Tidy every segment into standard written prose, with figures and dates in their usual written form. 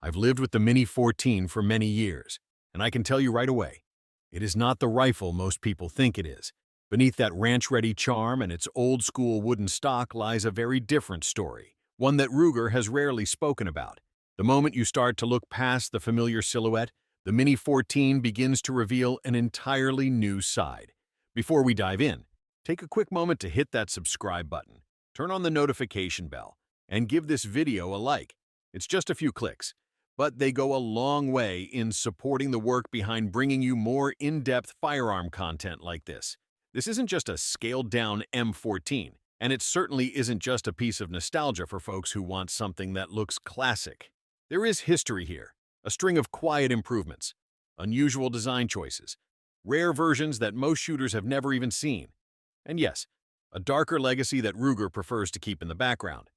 I've lived with the Mini-14 for many years, and I can tell you right away, it is not the rifle most people think it is. Beneath that ranch-ready charm and its old-school wooden stock lies a very different story, one that Ruger has rarely spoken about. The moment you start to look past the familiar silhouette, the Mini-14 begins to reveal an entirely new side. Before we dive in, take a quick moment to hit that subscribe button, turn on the notification bell, and give this video a like. It's just a few clicks, but they go a long way in supporting the work behind bringing you more in-depth firearm content like this. This isn't just a scaled-down M14, and it certainly isn't just a piece of nostalgia for folks who want something that looks classic. There is history here, a string of quiet improvements, unusual design choices, rare versions that most shooters have never even seen, and yes, a darker legacy that Ruger prefers to keep in the background.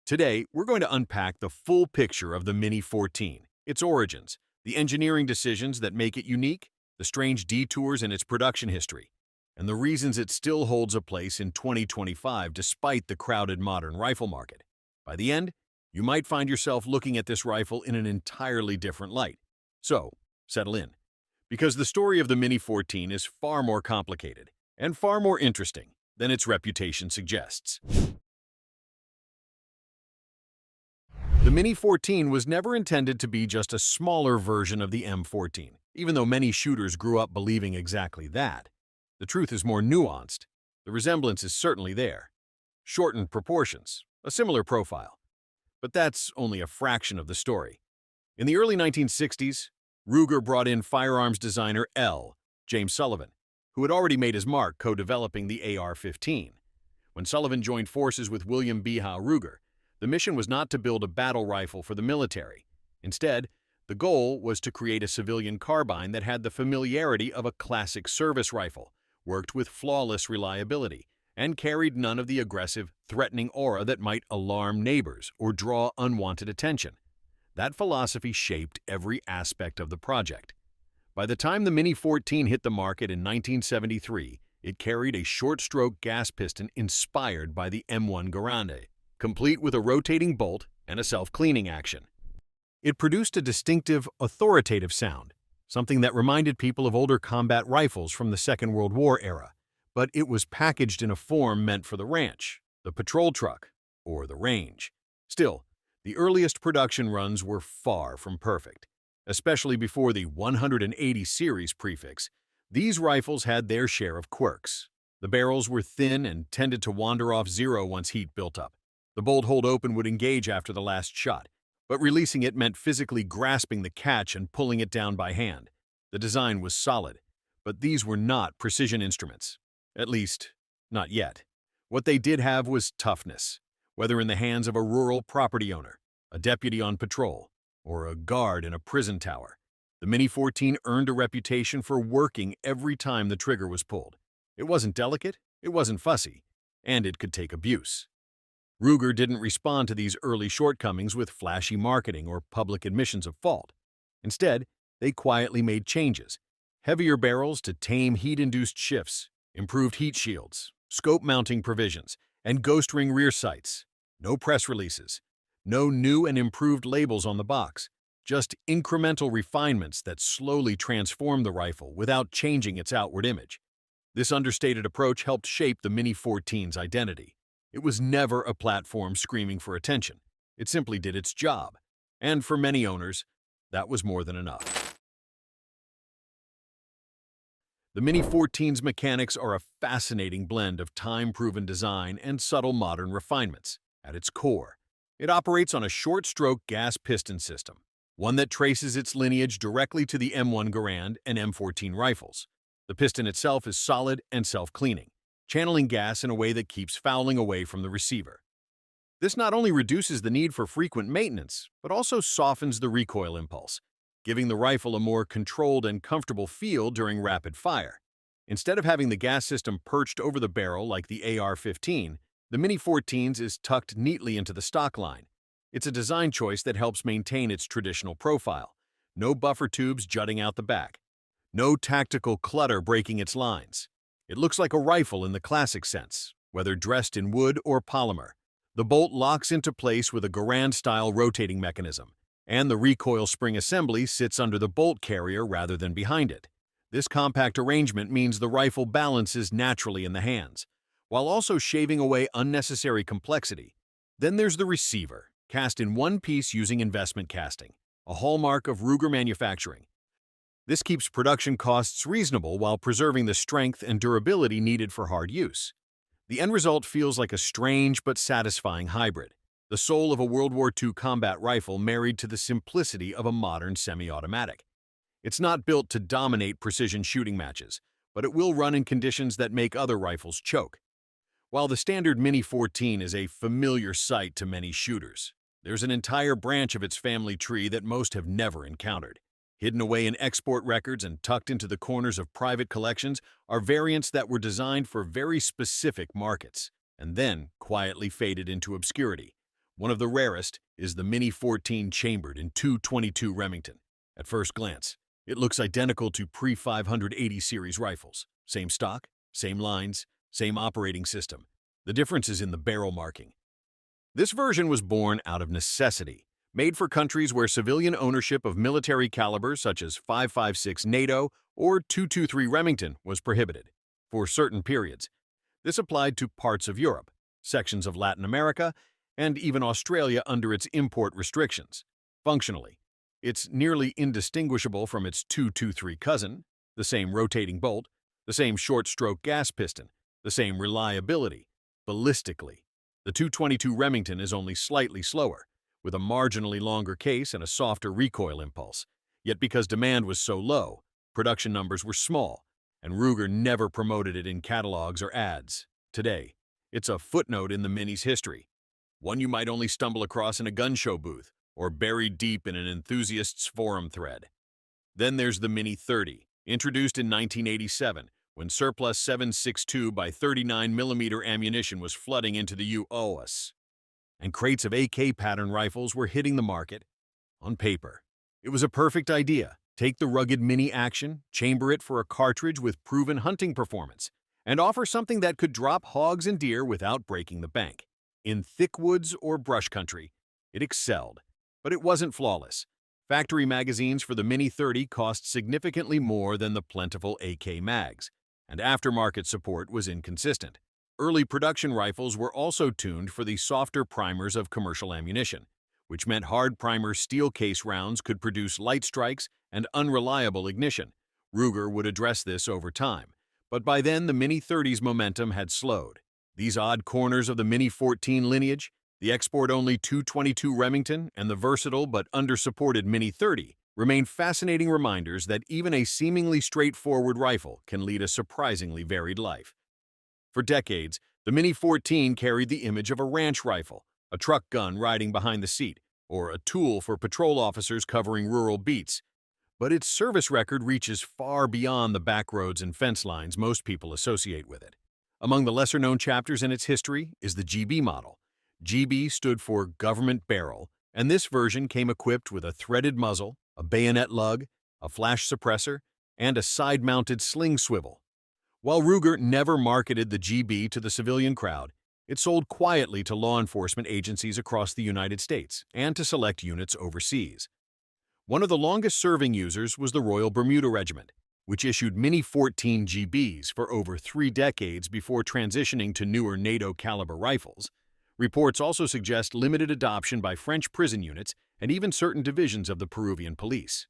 Today, we're going to unpack the full picture of the Mini-14, its origins, the engineering decisions that make it unique, the strange detours in its production history, and the reasons it still holds a place in 2025 despite the crowded modern rifle market. By the end, you might find yourself looking at this rifle in an entirely different light. So, settle in, because the story of the Mini-14 is far more complicated and far more interesting than its reputation suggests. The Mini-14 was never intended to be just a smaller version of the M14, even though many shooters grew up believing exactly that. The truth is more nuanced. The resemblance is certainly there. Shortened proportions, a similar profile. But that's only a fraction of the story. In the early 1960s, Ruger brought in firearms designer James Sullivan, who had already made his mark co-developing the AR-15. When Sullivan joined forces with William B. Howe Ruger, the mission was not to build a battle rifle for the military. Instead, the goal was to create a civilian carbine that had the familiarity of a classic service rifle, worked with flawless reliability, and carried none of the aggressive, threatening aura that might alarm neighbors or draw unwanted attention. That philosophy shaped every aspect of the project. By the time the Mini-14 hit the market in 1973, it carried a short-stroke gas piston inspired by the M1 Garand, complete with a rotating bolt and a self-cleaning action. It produced a distinctive, authoritative sound, something that reminded people of older combat rifles from the Second World War era, but it was packaged in a form meant for the ranch, the patrol truck, or the range. Still, the earliest production runs were far from perfect. Especially before the 180 series prefix, these rifles had their share of quirks. The barrels were thin and tended to wander off zero once heat built up. The bolt hold open would engage after the last shot, but releasing it meant physically grasping the catch and pulling it down by hand. The design was solid, but these were not precision instruments. At least, not yet. What they did have was toughness, whether in the hands of a rural property owner, a deputy on patrol, or a guard in a prison tower. The Mini-14 earned a reputation for working every time the trigger was pulled. It wasn't delicate, it wasn't fussy, and it could take abuse. Ruger didn't respond to these early shortcomings with flashy marketing or public admissions of fault. Instead, they quietly made changes. Heavier barrels to tame heat-induced shifts, improved heat shields, scope mounting provisions, and ghost ring rear sights. No press releases. No new and improved labels on the box. Just incremental refinements that slowly transformed the rifle without changing its outward image. This understated approach helped shape the Mini-14's identity. It was never a platform screaming for attention. It simply did its job. And for many owners, that was more than enough. The Mini-14's mechanics are a fascinating blend of time-proven design and subtle modern refinements. At its core, it operates on a short-stroke gas piston system, one that traces its lineage directly to the M1 Garand and M14 rifles. The piston itself is solid and self-cleaning, channeling gas in a way that keeps fouling away from the receiver. This not only reduces the need for frequent maintenance, but also softens the recoil impulse, giving the rifle a more controlled and comfortable feel during rapid fire. Instead of having the gas system perched over the barrel like the AR-15, the Mini-14's is tucked neatly into the stock line. It's a design choice that helps maintain its traditional profile. No buffer tubes jutting out the back. No tactical clutter breaking its lines. It looks like a rifle in the classic sense, whether dressed in wood or polymer. The bolt locks into place with a Garand-style rotating mechanism, And the recoil spring assembly sits under the bolt carrier rather than behind it. This compact arrangement means the rifle balances naturally in the hands, while also shaving away unnecessary complexity. Then there's the receiver, cast in one piece using investment casting, a hallmark of Ruger manufacturing. This keeps production costs reasonable while preserving the strength and durability needed for hard use. The end result feels like a strange but satisfying hybrid, the soul of a World War II combat rifle married to the simplicity of a modern semi-automatic. It's not built to dominate precision shooting matches, but it will run in conditions that make other rifles choke. While the standard Mini-14 is a familiar sight to many shooters, there's an entire branch of its family tree that most have never encountered. Hidden away in export records and tucked into the corners of private collections are variants that were designed for very specific markets, and then quietly faded into obscurity. One of the rarest is the Mini-14 chambered in .222 Remington. At first glance, it looks identical to pre-580 series rifles. Same stock, same lines, same operating system. The difference is in the barrel marking. This version was born out of necessity, made for countries where civilian ownership of military calibers such as .556 NATO or .223 Remington was prohibited. For certain periods, this applied to parts of Europe, sections of Latin America, and even Australia under its import restrictions. Functionally, it's nearly indistinguishable from its .223 cousin, the same rotating bolt, the same short-stroke gas piston, the same reliability. Ballistically, the .222 Remington is only slightly slower, with a marginally longer case and a softer recoil impulse. Yet because demand was so low, production numbers were small, and Ruger never promoted it in catalogs or ads. Today, it's a footnote in the Mini's history, one you might only stumble across in a gun show booth or buried deep in an enthusiast's forum thread. Then there's the Mini-30, introduced in 1987, when surplus 7.62 by 39mm ammunition was flooding into the U.S., and crates of AK pattern rifles were hitting the market. On paper, it was a perfect idea. Take the rugged Mini action, chamber it for a cartridge with proven hunting performance, and offer something that could drop hogs and deer without breaking the bank. In thick woods or brush country, it excelled, but it wasn't flawless. Factory magazines for the Mini-30 cost significantly more than the plentiful AK mags, and aftermarket support was inconsistent. Early production rifles were also tuned for the softer primers of commercial ammunition, which meant hard primer steel case rounds could produce light strikes and unreliable ignition. Ruger would address this over time, but by then the Mini-30's momentum had slowed. These odd corners of the Mini-14 lineage, the export-only .222 Remington and the versatile but under-supported Mini-30, remain fascinating reminders that even a seemingly straightforward rifle can lead a surprisingly varied life. For decades, the Mini-14 carried the image of a ranch rifle, a truck gun riding behind the seat, or a tool for patrol officers covering rural beats. But its service record reaches far beyond the backroads and fence lines most people associate with it. Among the lesser-known chapters in its history is the GB model. GB stood for Government Barrel, and this version came equipped with a threaded muzzle, a bayonet lug, a flash suppressor, and a side-mounted sling swivel. While Ruger never marketed the GB to the civilian crowd, it sold quietly to law enforcement agencies across the United States and to select units overseas. One of the longest-serving users was the Royal Bermuda Regiment, which issued Mini-14 GBs for over 3 decades before transitioning to newer NATO-caliber rifles. Reports also suggest limited adoption by French prison units and even certain divisions of the Peruvian police.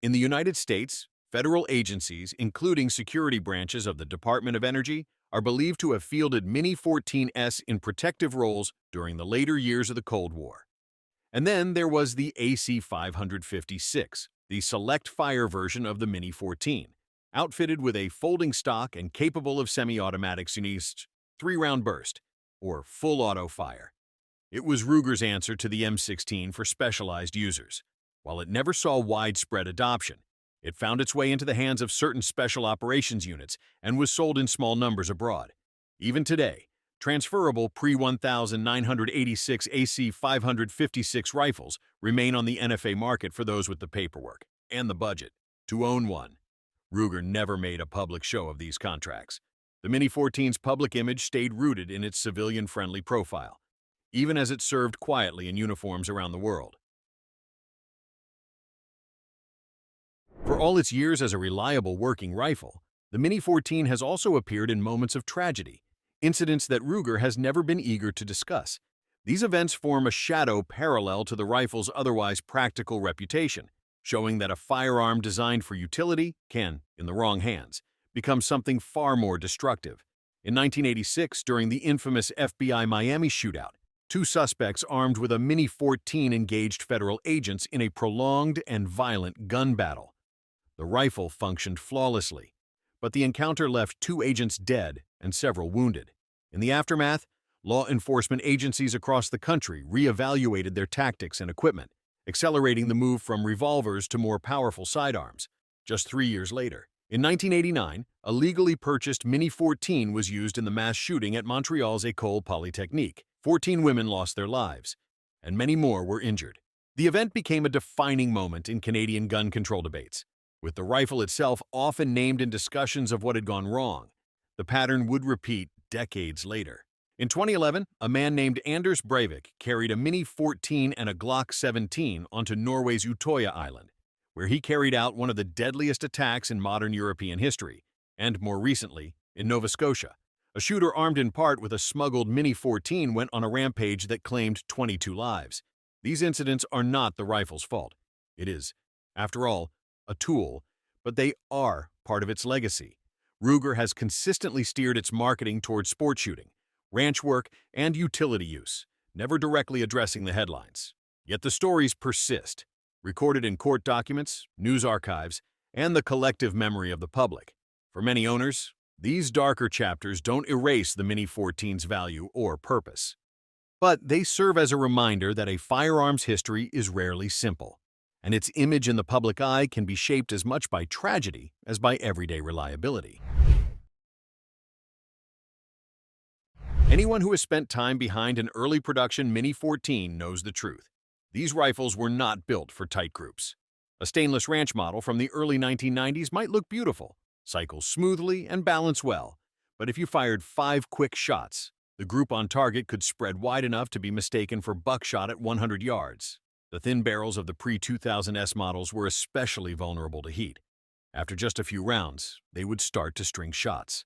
In the United States, federal agencies, including security branches of the Department of Energy, are believed to have fielded Mini-14s in protective roles during the later years of the Cold War. And then there was the AC-556, the select-fire version of the Mini-14, outfitted with a folding stock and capable of semi-automatics units 3-round burst, or full auto fire. It was Ruger's answer to the M16 for specialized users. While it never saw widespread adoption, it found its way into the hands of certain special operations units and was sold in small numbers abroad. Even today, transferable pre-1986 AC-556 rifles remain on the NFA market for those with the paperwork and the budget to own one. Ruger never made a public show of these contracts. The Mini-14's public image stayed rooted in its civilian-friendly profile, even as it served quietly in uniforms around the world. For all its years as a reliable working rifle, the Mini-14 has also appeared in moments of tragedy, incidents that Ruger has never been eager to discuss. These events form a shadow parallel to the rifle's otherwise practical reputation, showing that a firearm designed for utility can, in the wrong hands, become something far more destructive. In 1986, during the infamous FBI Miami shootout, two suspects armed with a Mini-14 engaged federal agents in a prolonged and violent gun battle. The rifle functioned flawlessly, but the encounter left two agents dead and several wounded. In the aftermath, law enforcement agencies across the country reevaluated their tactics and equipment, accelerating the move from revolvers to more powerful sidearms. Just 3 years later, in 1989, a legally purchased Mini-14 was used in the mass shooting at Montreal's École Polytechnique. 14 women lost their lives, and many more were injured. The event became a defining moment in Canadian gun control debates. With the rifle itself often named in discussions of what had gone wrong, the pattern would repeat decades later. In 2011, a man named Anders Breivik carried a Mini-14 and a Glock 17 onto Norway's Utoya Island, where he carried out one of the deadliest attacks in modern European history, and more recently, in Nova Scotia. A shooter armed in part with a smuggled Mini-14 went on a rampage that claimed 22 lives. These incidents are not the rifle's fault. It is, after all, a tool, but they are part of its legacy. Ruger has consistently steered its marketing towards sport shooting, ranch work, and utility use, never directly addressing the headlines. Yet the stories persist, recorded in court documents, news archives, and the collective memory of the public. For many owners, these darker chapters don't erase the Mini-14's value or purpose. But they serve as a reminder that a firearm's history is rarely simple, and its image in the public eye can be shaped as much by tragedy as by everyday reliability. Anyone who has spent time behind an early production Mini-14 knows the truth. These rifles were not built for tight groups. A stainless ranch model from the early 1990s might look beautiful, cycle smoothly, and balance well, but if you fired 5 quick shots, the group on target could spread wide enough to be mistaken for buckshot at 100 yards. The thin barrels of the pre-2000S models were especially vulnerable to heat. After just a few rounds, they would start to string shots,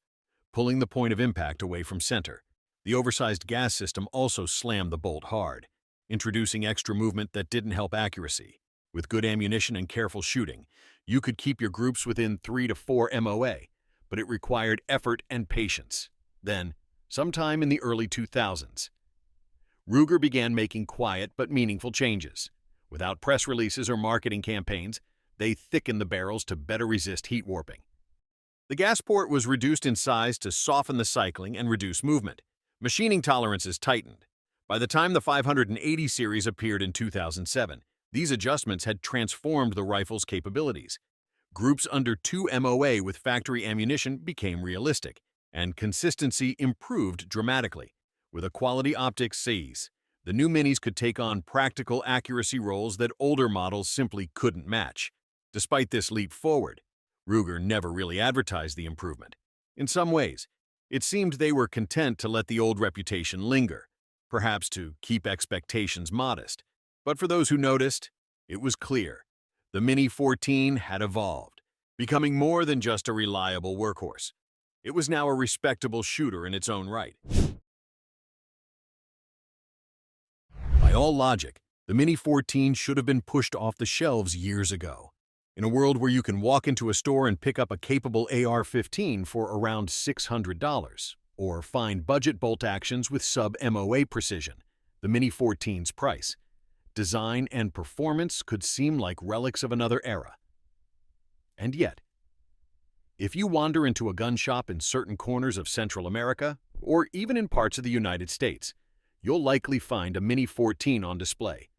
pulling the point of impact away from center. The oversized gas system also slammed the bolt hard, introducing extra movement that didn't help accuracy. With good ammunition and careful shooting, you could keep your groups within 3 to 4 MOA, but it required effort and patience. Then, sometime in the early 2000s, Ruger began making quiet but meaningful changes. Without press releases or marketing campaigns, they thickened the barrels to better resist heat warping. The gas port was reduced in size to soften the cycling and reduce movement. Machining tolerances tightened. By the time the 580 series appeared in 2007, these adjustments had transformed the rifle's capabilities. Groups under 2 MOA with factory ammunition became realistic, and consistency improved dramatically. With a quality optics seize, the new Minis could take on practical accuracy roles that older models simply couldn't match. Despite this leap forward, Ruger never really advertised the improvement. In some ways, it seemed they were content to let the old reputation linger, perhaps to keep expectations modest. But for those who noticed, it was clear. The Mini-14 had evolved, becoming more than just a reliable workhorse. It was now a respectable shooter in its own right. By all logic, the Mini-14 should have been pushed off the shelves years ago. In a world where you can walk into a store and pick up a capable AR-15 for around $600, or find budget bolt actions with sub-MOA precision, the Mini-14's price, design, and performance could seem like relics of another era. And yet, if you wander into a gun shop in certain corners of Central America, or even in parts of the United States, you'll likely find a Mini-14 on display.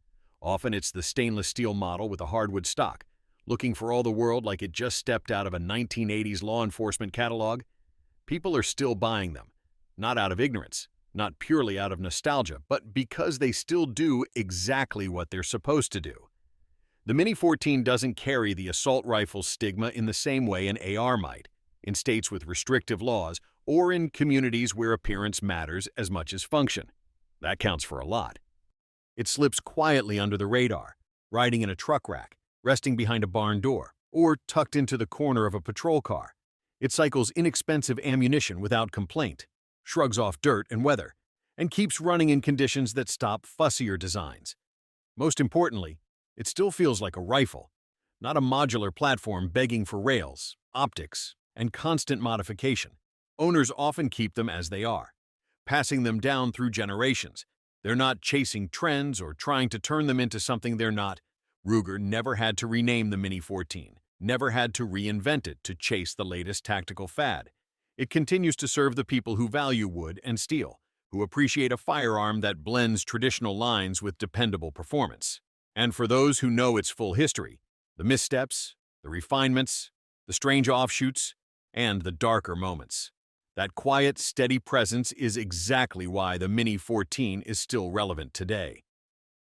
Often it's the stainless steel model with a hardwood stock, looking for all the world like it just stepped out of a 1980s law enforcement catalog. People are still buying them, not out of ignorance, not purely out of nostalgia, but because they still do exactly what they're supposed to do. The Mini-14 doesn't carry the assault rifle stigma in the same way an AR might, in states with restrictive laws or in communities where appearance matters as much as function. That counts for a lot. It slips quietly under the radar, riding in a truck rack, resting behind a barn door, or tucked into the corner of a patrol car. It cycles inexpensive ammunition without complaint, shrugs off dirt and weather, and keeps running in conditions that stop fussier designs. Most importantly, it still feels like a rifle, not a modular platform begging for rails, optics, and constant modification. Owners often keep them as they are, passing them down through generations. They're not chasing trends or trying to turn them into something they're not. Ruger never had to rename the Mini-14, never had to reinvent it to chase the latest tactical fad. It continues to serve the people who value wood and steel, who appreciate a firearm that blends traditional lines with dependable performance. And for those who know its full history, the missteps, the refinements, the strange offshoots, and the darker moments. That quiet, steady presence is exactly why the Mini-14 is still relevant today.